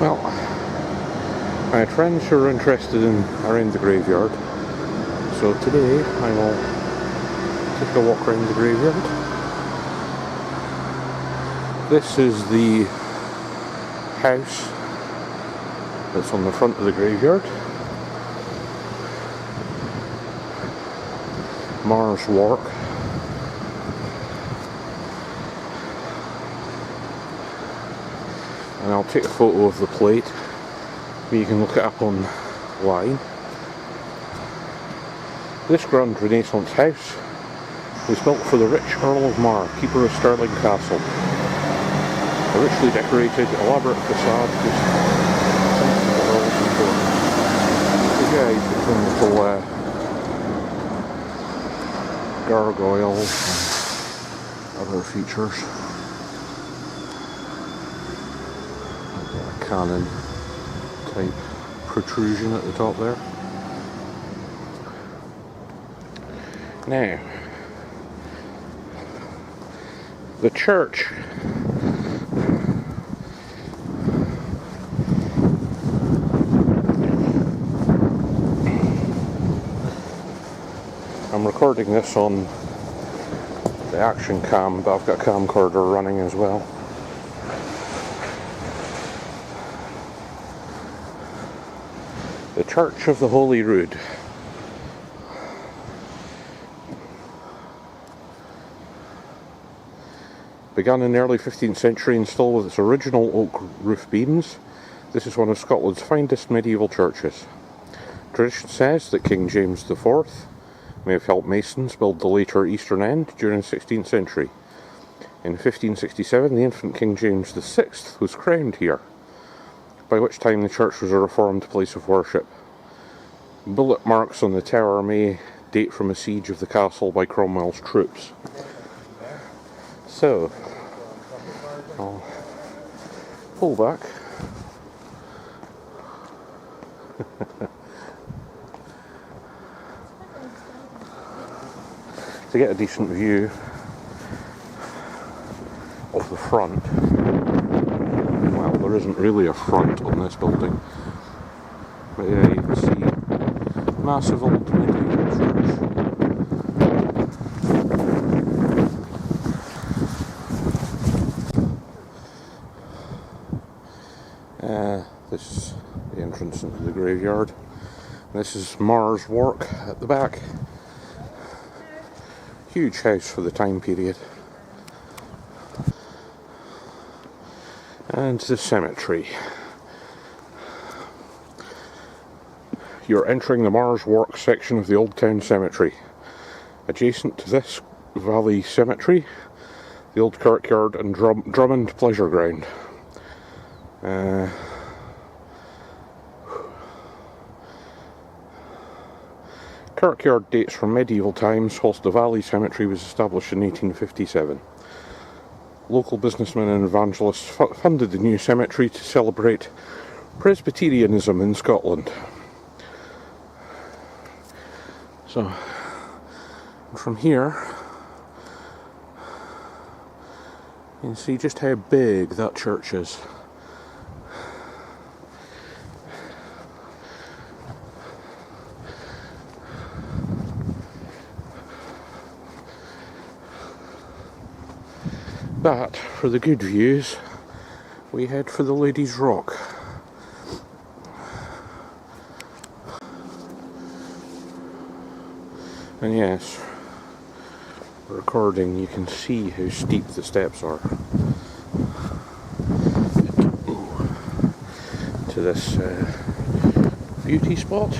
Well, I had friends who were interested in around the graveyard, so today I will take a walk around the graveyard. This is the house that's on the front of the graveyard. Mars Walk. And I'll take a photo of the plate, but you can look it up online. This grand Renaissance house was built for the rich Earl of Mar, keeper of Stirling Castle. A richly decorated, elaborate facade just something the Earl's important. So yeah, you put some little gargoyles and other features. Cannon type protrusion at the top there. Now, the church I'm recording this on the action cam, but I've got a camcorder running as well. The Church of the Holy Rood. Began in the early 15th century and still with its original oak roof beams, this is one of Scotland's finest medieval churches. Tradition says that King James IV may have helped masons build the later eastern end during the 16th century. In 1567, the infant King James VI was crowned here, by which time the church was a reformed place of worship. Bullet marks on the tower may date from a siege of the castle by Cromwell's troops. So, I'll pull back. To get a decent view of the front. Well, there isn't really a front on this building, but yeah, you can see massive old medieval church. This is the entrance into the graveyard. This is Mars Walk at the back. Huge house for the time period. And the cemetery. You're entering the Mars Walk section of the Old Town Cemetery. Adjacent to this valley cemetery, the old kirkyard and Drummond pleasure ground. Kirkyard dates from medieval times, whilst the Valley Cemetery was established in 1857. Local businessmen and evangelists funded the new cemetery to celebrate Presbyterianism in Scotland. So, from here, you can see just how big that church is. But for the good views, we head for the Ladies' Rock. And yes, recording, you can see how steep the steps are to this beauty spot.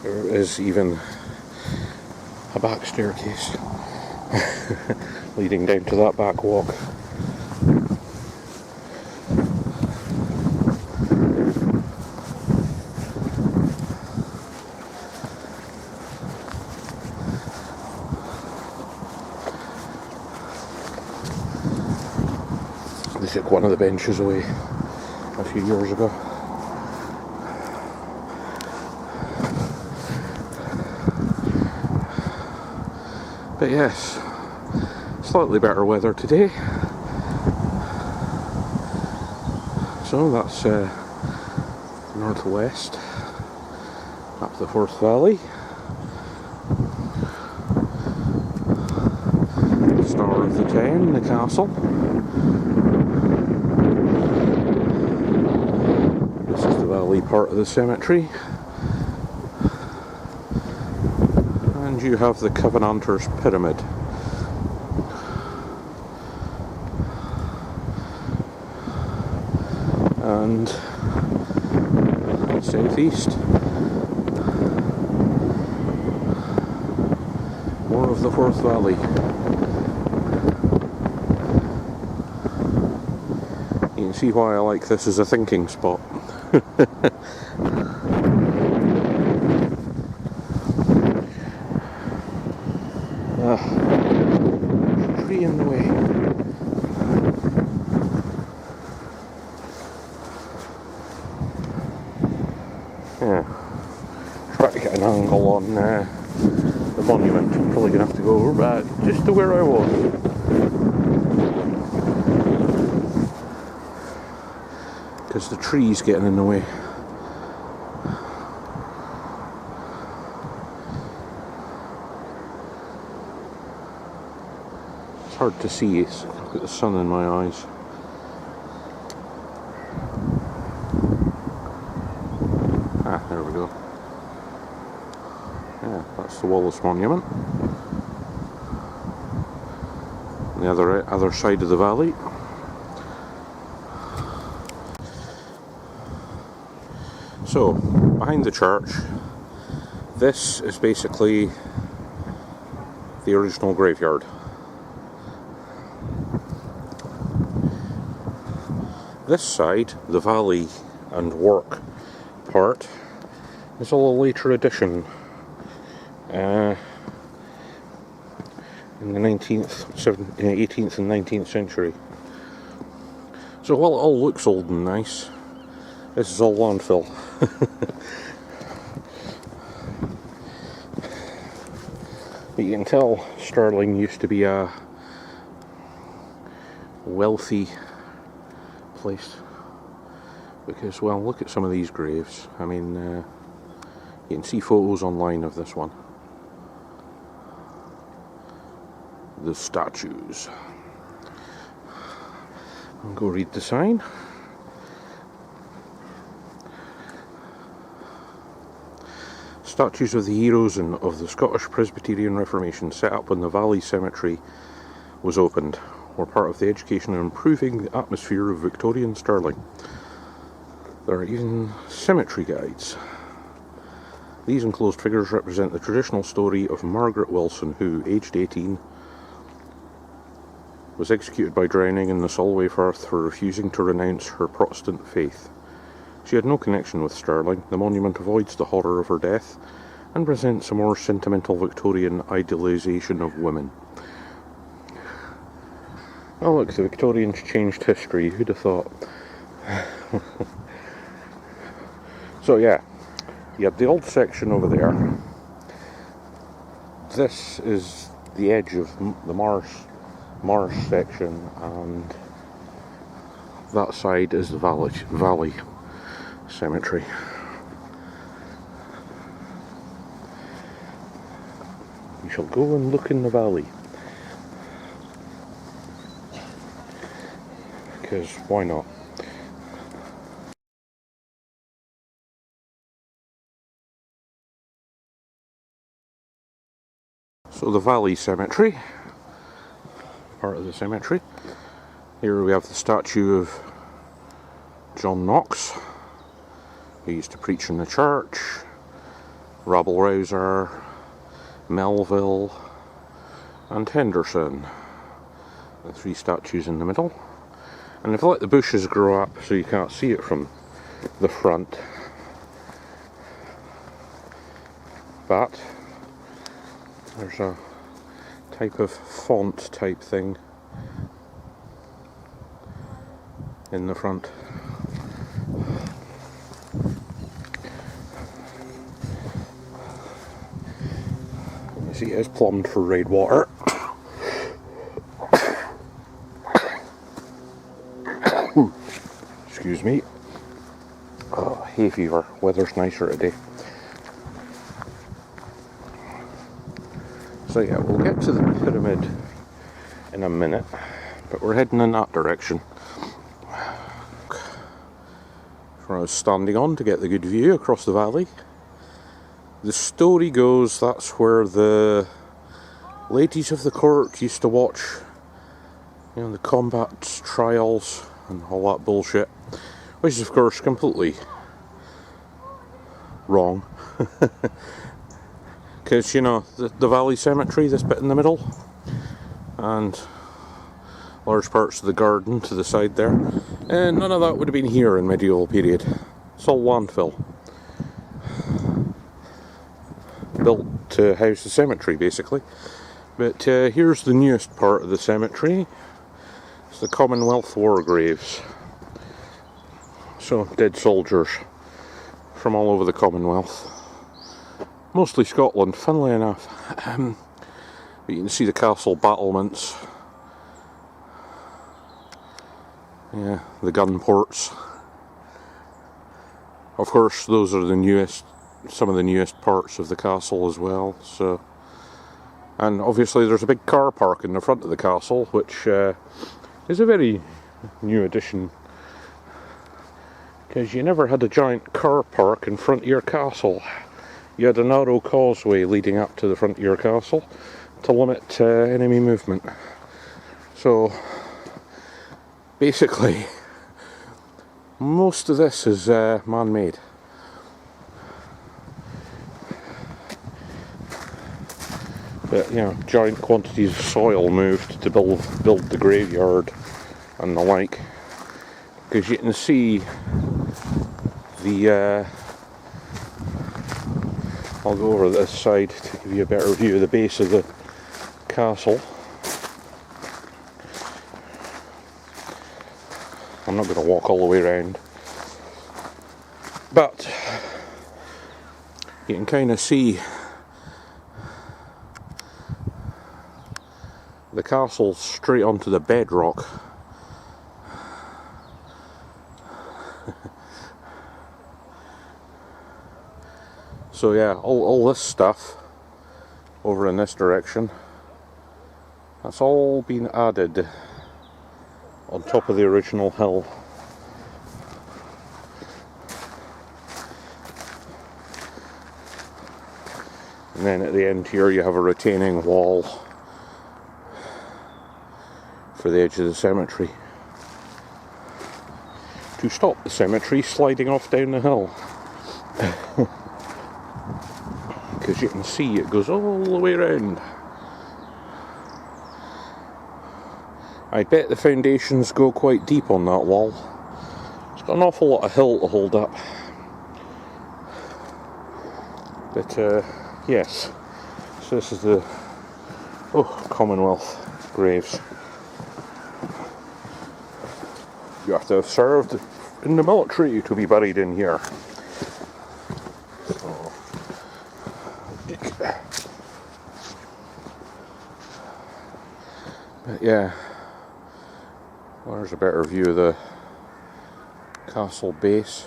There is even a back staircase leading down to that back walk. They took one of the benches away. a few years ago. But yes, slightly better weather today. So that's northwest up the Forth Valley. Star of the Ten, the castle. This is the valley part of the cemetery. And you have the Covenanters Pyramid. And southeast, more of the Forth Valley. You can see why I like this as a thinking spot. Tree in the way. Yeah, try to get an angle on the monument. I'm probably going to have to go over back just to where I was. Because the tree's getting in the way. It's hard to see, look at the sun in my eyes. Ah, there we go. Yeah, that's the Wallace Monument. On the other side of the valley. So, behind the church, this is basically the original graveyard. This side, the valley and work part, is all a later addition. In the 18th and 19th century. So while it all looks old and nice, this is all landfill. But you can tell Stirling used to be a wealthy place. Because, well, look at some of these graves. I mean, you can see photos online of this one. The statues. I'll go read the sign. Statues of the heroes and of the Scottish Presbyterian Reformation set up when the Valley Cemetery was opened were part of the education and improving the atmosphere of Victorian Stirling. There are even cemetery guides. These enclosed figures represent the traditional story of Margaret Wilson, who, aged 18, was executed by drowning in the Solway Firth for refusing to renounce her Protestant faith. She had no connection with Stirling. The monument avoids the horror of her death and presents a more sentimental Victorian idealisation of women. Oh look, the Victorians changed history, who'd have thought? So yeah, you have the old section over there. This is the edge of the Marsh section, and that side is the Valley Cemetery. We shall go and look in the valley. Because why not? So the Valley Cemetery, part of the cemetery. Here we have the statue of John Knox, who used to preach in the church, rabble-rouser, Melville, and Henderson. The three statues in the middle. And they've let the bushes grow up so you can't see it from the front. But there's a type of font type thing in the front. See, it is plumbed for rainwater. Excuse me. Oh, hay fever. Weather's nicer today. So yeah, we'll get to the pyramid in a minute, but we're heading in that direction. Where I was standing on to get the good view across the valley. The story goes that's where the ladies of the court used to watch, you know, the combat trials and all that bullshit, which is of course completely wrong. Because, you know, the valley cemetery, this bit in the middle, and large parts of the garden to the side there, and none of that would have been here in medieval period. It's all landfill. Built to house the cemetery, basically. But here's the newest part of the cemetery. It's the Commonwealth war graves. So, dead soldiers from all over the Commonwealth. Mostly Scotland, funnily enough. But you can see the castle battlements. Yeah, the gun ports. Of course, those are the newest, some of the newest parts of the castle as well. So, and obviously there's a big car park in the front of the castle, which is a very new addition, because you never had a giant car park in front of your castle. You had a narrow causeway leading up to the front of your castle to limit enemy movement. So basically, most of this is man-made. But, you know, giant quantities of soil moved to build the graveyard and the like. Because you can see the... I'll go over this side to give you a better view of the base of the castle. I'm not going to walk all the way around, but you can kind of see the castle straight onto the bedrock. So yeah, all this stuff over in this direction, that's all been added on top of the original hill. And then at the end here you have a retaining wall for the edge of the cemetery to stop the cemetery sliding off down the hill. Because you can see it goes all the way around. I bet the foundations go quite deep on that wall. It's got an awful lot of hill to hold up. But yes, so this is the Commonwealth graves. You have to have served in the military to be buried in here. But yeah, well, there's a better view of the castle base.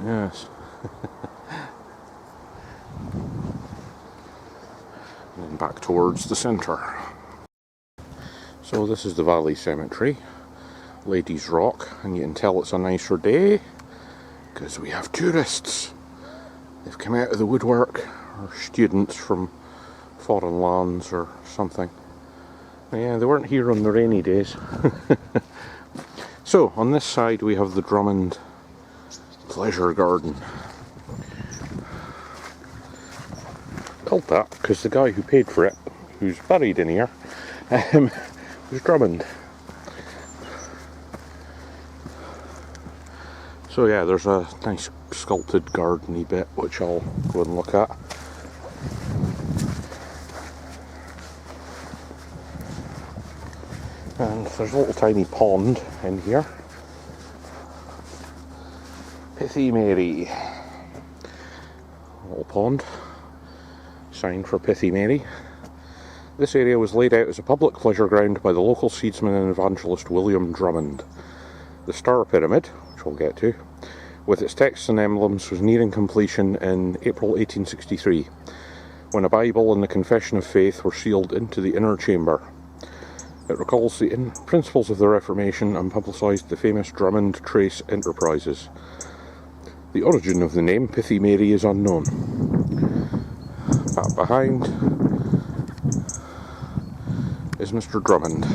Yes. And back towards the centre. So this is the Valley Cemetery, Ladies Rock, and you can tell it's a nicer day because we have tourists. They've come out of the woodwork, or students from foreign lands or something. Yeah, they weren't here on the rainy days. So, on this side we have the Drummond Pleasure Garden. Called that because the guy who paid for it, who's buried in here, was Drummond. So yeah, there's a nice sculpted gardeny bit which I'll go and look at. And there's a little tiny pond in here. Pithy Mary. Little pond. Sign for Pithy Mary. This area was laid out as a public pleasure ground by the local seedsman and evangelist William Drummond. The Star Pyramid, which we'll get to, with its texts and emblems, was nearing completion in April 1863, when a Bible and the Confession of Faith were sealed into the inner chamber. It recalls the principles of the Reformation and publicised the famous Drummond Trace enterprises. The origin of the name Pithy Mary is unknown. Back behind is Mr. Drummond.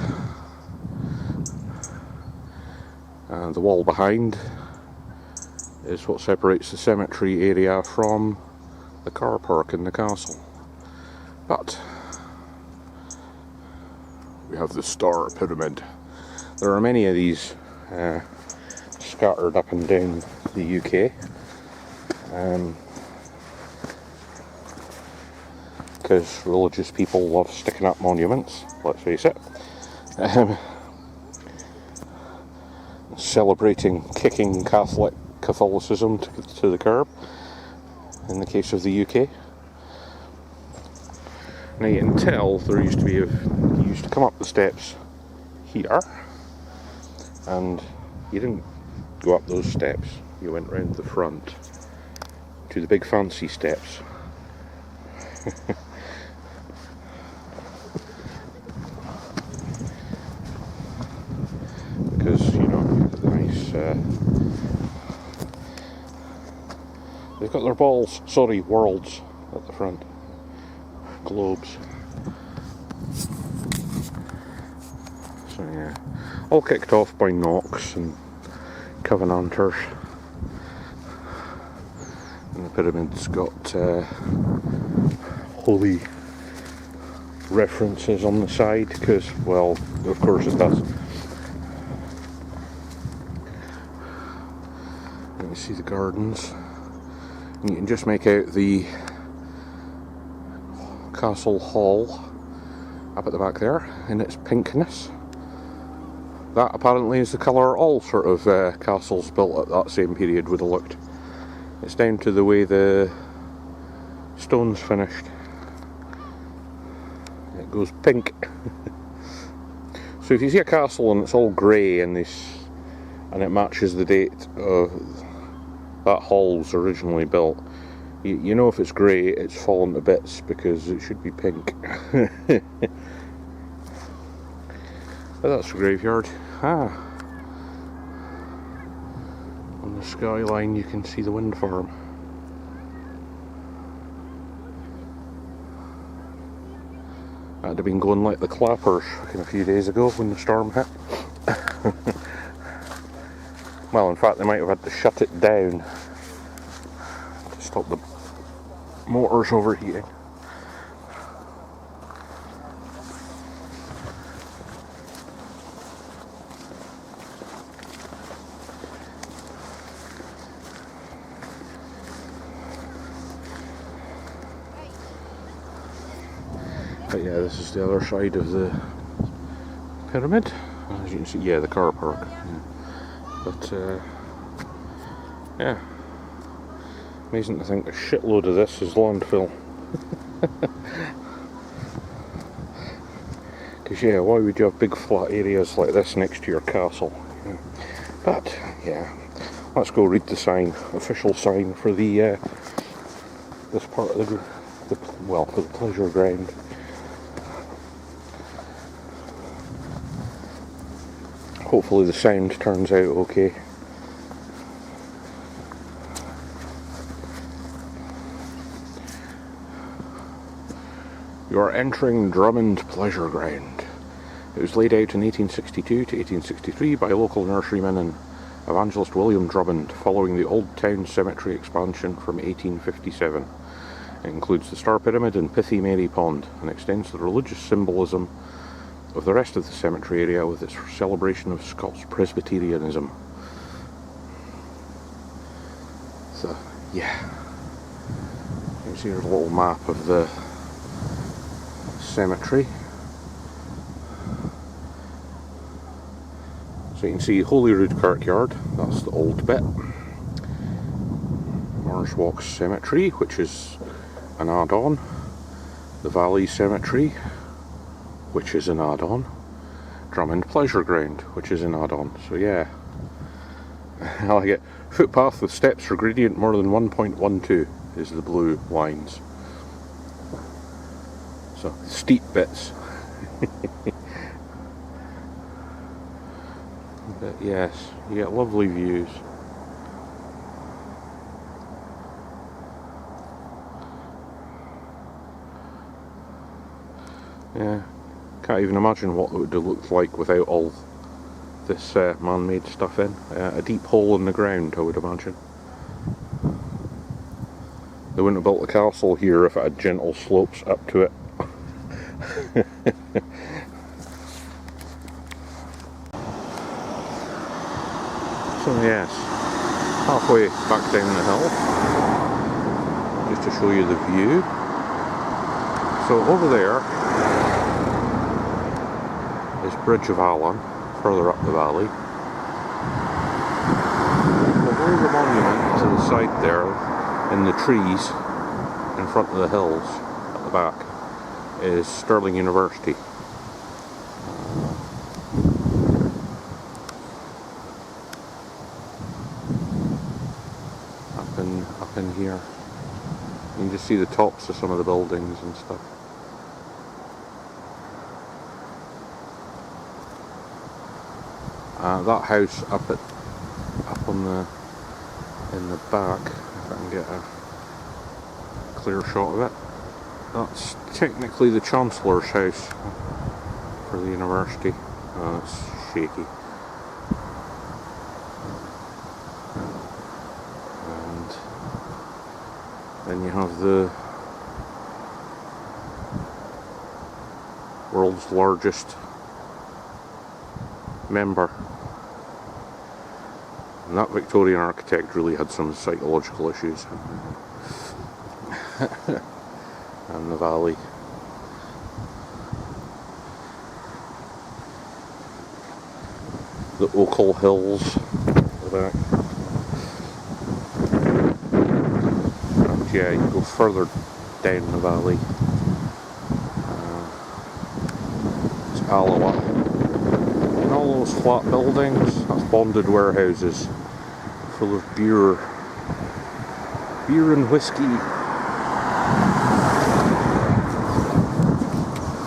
And the wall behind is what separates the cemetery area from the car park in the castle. But we have the Star Pyramid. There are many of these scattered up and down the UK. Because religious people love sticking up monuments, let's face it. Celebrating kicking Catholicism to the curb, in the case of the UK. Now you can tell there used to come up the steps here, and you didn't go up those steps, you went round the front to the big fancy steps. Because, you know, the nice they've got their worlds at the front. Globes. So yeah, all kicked off by Knox and Covenanters. And the pyramid's got holy references on the side, because, well, of course it does. You can see the gardens, and you can just make out the castle hall up at the back there in its pinkness. That apparently is the colour all sort of castles built at that same period would have looked. It's down to the way the stone's finished. It goes pink. So if you see a castle and it's all grey and it matches the date of that hall's originally built, you know if it's grey, it's fallen to bits, because it should be pink. But that's the graveyard. On the skyline you can see the wind farm. That'd have been going like the clappers a few days ago when the storm hit. Well, in fact, they might have had to shut it down to stop the motors overheating. But yeah, this is the other side of the pyramid. As you can see, yeah, the car park. Yeah. But yeah, amazing to think a shitload of this is landfill. Because yeah, why would you have big flat areas like this next to your castle? Yeah. But yeah, let's go read the sign, official sign for the this part of the for the pleasure ground. Hopefully the sound turns out okay. You are entering Drummond Pleasure Ground. It was laid out in 1862 to 1863 by local nurseryman and evangelist William Drummond, following the Old Town Cemetery expansion from 1857. It includes the Star Pyramid and Pithy Mary Pond, and extends the religious symbolism of the rest of the cemetery area with its celebration of Scots Presbyterianism. So, yeah. You can see there's a little map of the cemetery. So you can see Holyrood Kirkyard, that's the old bit. CemetaryWalk Cemetery, which is an add-on. The Valley Cemetery, which is an add-on. Drummond Pleasure Ground, which is an add-on. So yeah, I like it. Footpath with steps for gradient more than 1.12 is the blue lines. So steep bits. But yes, you get lovely views. Yeah, can't even imagine what it would have looked like without all this man-made stuff in. A deep hole in the ground, I would imagine. They wouldn't have built the castle here if it had gentle slopes up to it. So yes, halfway back down the hill, just to show you the view. So over there is Bridge of Allan, further up the valley. Below the monument to the side there, in the trees in front of the hills at the back, is Stirling University. Up in here, you can just see the tops of some of the buildings and stuff. That house up on in the back, if I can get a clear shot of it, that's technically the Chancellor's house for the university. It's shaky. And then you have the world's largest member. And that Victorian architect really had some psychological issues. And the valley. The Ochil Hills at the back. And yeah, you go further down the valley. It's Alloa. And all those flat buildings, that's bonded warehouses full of beer and whiskey.